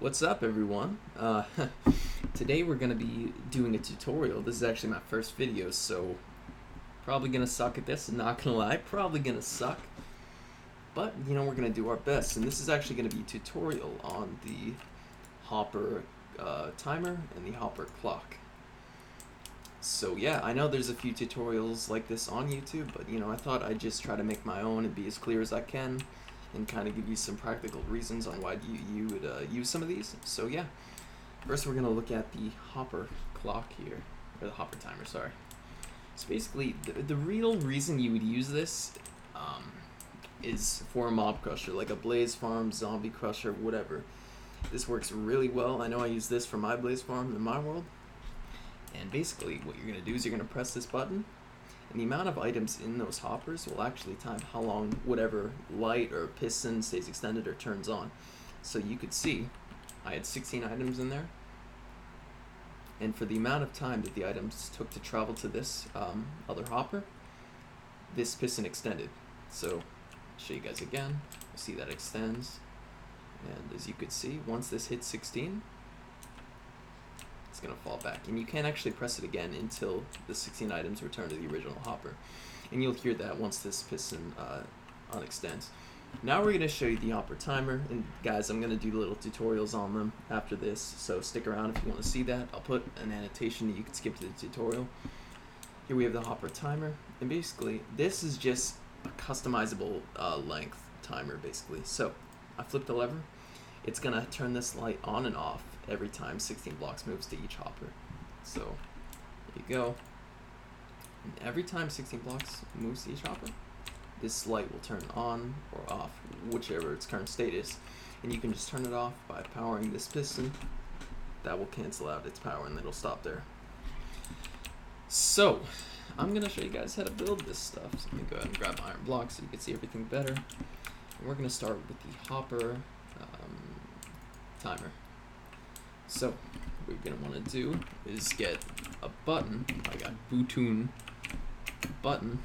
What's up, everyone? Today we're going to be doing a tutorial. This is actually my first video, so probably going to suck at this, not going to lie, probably going to suck. But, we're going to do our best, and this is actually going to be a tutorial on the Hopper timer and the Hopper clock. So yeah, I know there's a few tutorials like this on YouTube, but I thought I'd just try to make my own and be as clear as I can, and kind of give you some practical reasons on why you would use some of these. So yeah, first we're going to look at the Hopper clock here, or the Hopper timer, sorry. So basically, the real reason you would use this is for a mob crusher, like a Blaze Farm, Zombie Crusher, whatever. This works really well. I know I use this for my Blaze Farm in my world. And basically, what you're going to do is you're going to press this button, and the amount of items in those hoppers will actually time how long whatever light or piston stays extended or turns on. So you could see I had 16 items in there, and for the amount of time that the items took to travel to this other hopper, this piston extended. So I'll show you guys again. You see that extends, and as you could see, once this hits 16, it's going to fall back, and you can't actually press it again until the 16 items return to the original hopper, and you'll hear that once this piston unextends. Now we're going to show you the Hopper timer, and guys, I'm going to do little tutorials on them after this, so stick around if you want to see that. I'll put an annotation that you can skip to the tutorial. Here we have the Hopper timer, and basically this is just a customizable length timer basically. So I flip the lever, it's going to turn this light on and off every time 16 blocks moves to each hopper. So there you go. And every time 16 blocks moves to each hopper, this light will turn on or off, whichever its current state is. And you can just turn it off by powering this piston. That will cancel out its power and it'll stop there. So I'm going to show you guys how to build this stuff. So let me go ahead and grab my iron block so you can see everything better. And we're going to start with the Hopper timer. So what you're going to want to do is get a button. I got Button button.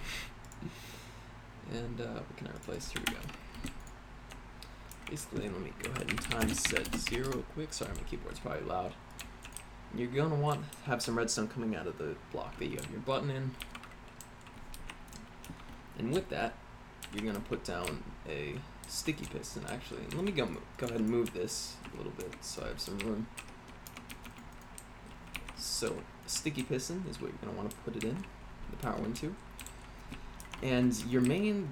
And what can I replace? Here we go. Basically, let me go ahead and time set 0 quick. Sorry, my keyboard's probably loud. You're going to want to have some redstone coming out of the block that you have your button in. And with that, you're going to put down a sticky piston, actually. And let me go ahead and move this a little bit so I have some room. So a sticky piston is what you're going to want to put it in, the power into. And the main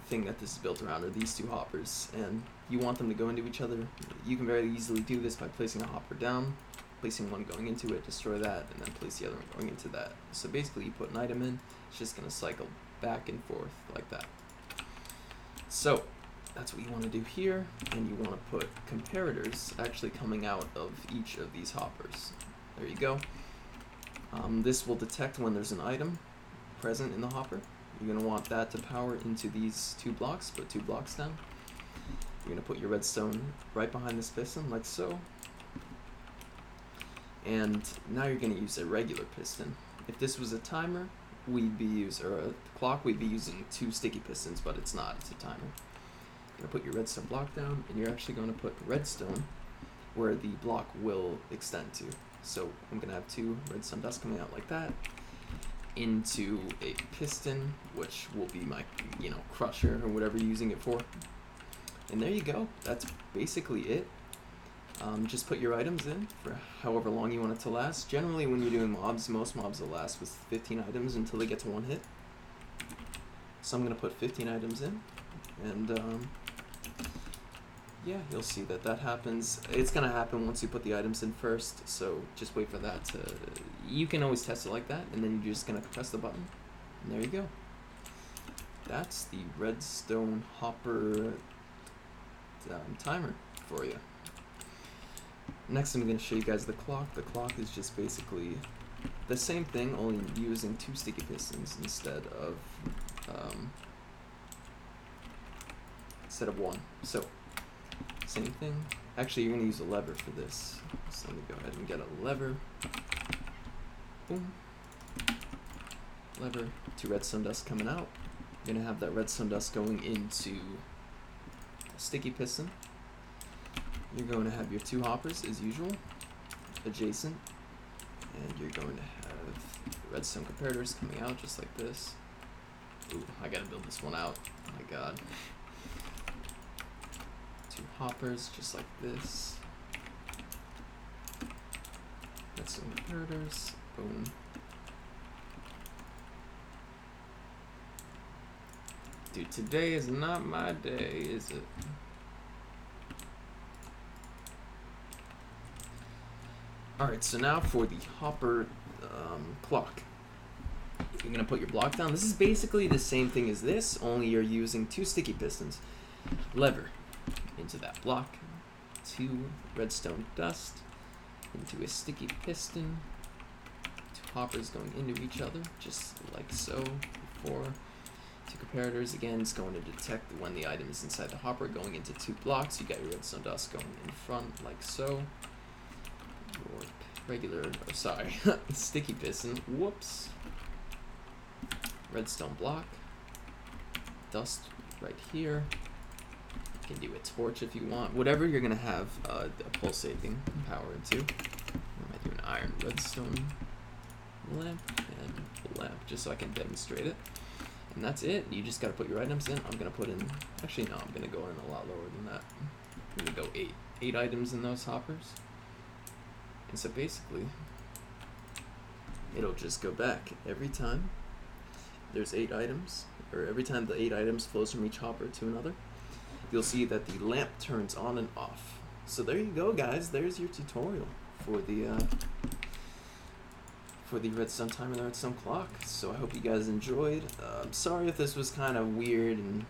thing that this is built around are these two hoppers, and you want them to go into each other. You can very easily do this by placing a hopper down, placing one going into it, destroy that, and then place the other one going into that. So basically you put an item in, it's just going to cycle back and forth like that. So that's what you want to do here, and you want to put comparators actually coming out of each of these hoppers. There you go. This will detect when there's an item present in the hopper. You're going to want that to power into these 2 blocks. Put 2 blocks down. You're going to put your redstone right behind this piston, like so. And now you're going to use a regular piston. If this was a timer, or a clock, we'd be using 2 sticky pistons, but it's not, it's a timer. You're going to put your redstone block down, and you're actually going to put redstone where the block will extend to. So I'm going to have 2 redstone dust coming out like that into a piston, which will be my, crusher or whatever you're using it for. And there you go. That's basically it. Just put your items in for however long you want it to last. Generally, when you're doing mobs, most mobs will last with 15 items until they get to 1 hit. So I'm going to put 15 items in, and yeah, you'll see that happens. It's going to happen once you put the items in first, so just wait for that to... You can always test it like that, and then you're just going to press the button, and there you go. That's the redstone hopper timer for you. Next, I'm going to show you guys the clock. The clock is just basically the same thing, only using 2 sticky pistons instead of 1. So same thing. Actually, you're going to use a lever for this. So let me go ahead and get a lever. Boom. Lever. 2 redstone dust coming out. You're going to have that redstone dust going into a sticky piston. you're going to have your 2 hoppers as usual, adjacent, and you're going to have redstone comparators coming out just like this. Ooh, I gotta build this one out. Oh my god. 2 hoppers just like this. Redstone comparators. Boom. Dude, today is not my day, is it? Alright, so now for the hopper clock. You're going to put your block down. This is basically the same thing as this, only you're using 2 sticky pistons. Lever into that block. 2 redstone dust into a sticky piston. 2 hoppers going into each other, just like so before. 2 comparators, again, it's going to detect when the item is inside the hopper, going into 2 blocks. You got your redstone dust going in front, like so. Your regular, oh, sorry, sticky piston, whoops. Redstone block, dust right here. You can do a torch if you want, whatever you're going to have a pulsating power into. I might do an iron redstone lamp and lamp, just so I can demonstrate it. And that's it. You just gotta put your items in. I'm gonna put in, actually no, I'm gonna go in a lot lower than that. I'm gonna go 8 items in those hoppers. And so basically, it'll just go back every time there's 8 items, or every time the 8 items flows from each hopper to another, you'll see that the lamp turns on and off. So there you go, guys. There's your tutorial for the redstone timer and the redstone clock. So I hope you guys enjoyed. I'm sorry if this was kind of weird and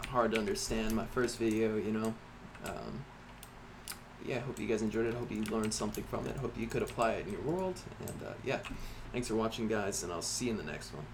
hard to understand, my first video, you know. Yeah, I hope you guys enjoyed it. I hope you learned something from it. I hope you could apply it in your world. And yeah, thanks for watching, guys, and I'll see you in the next one.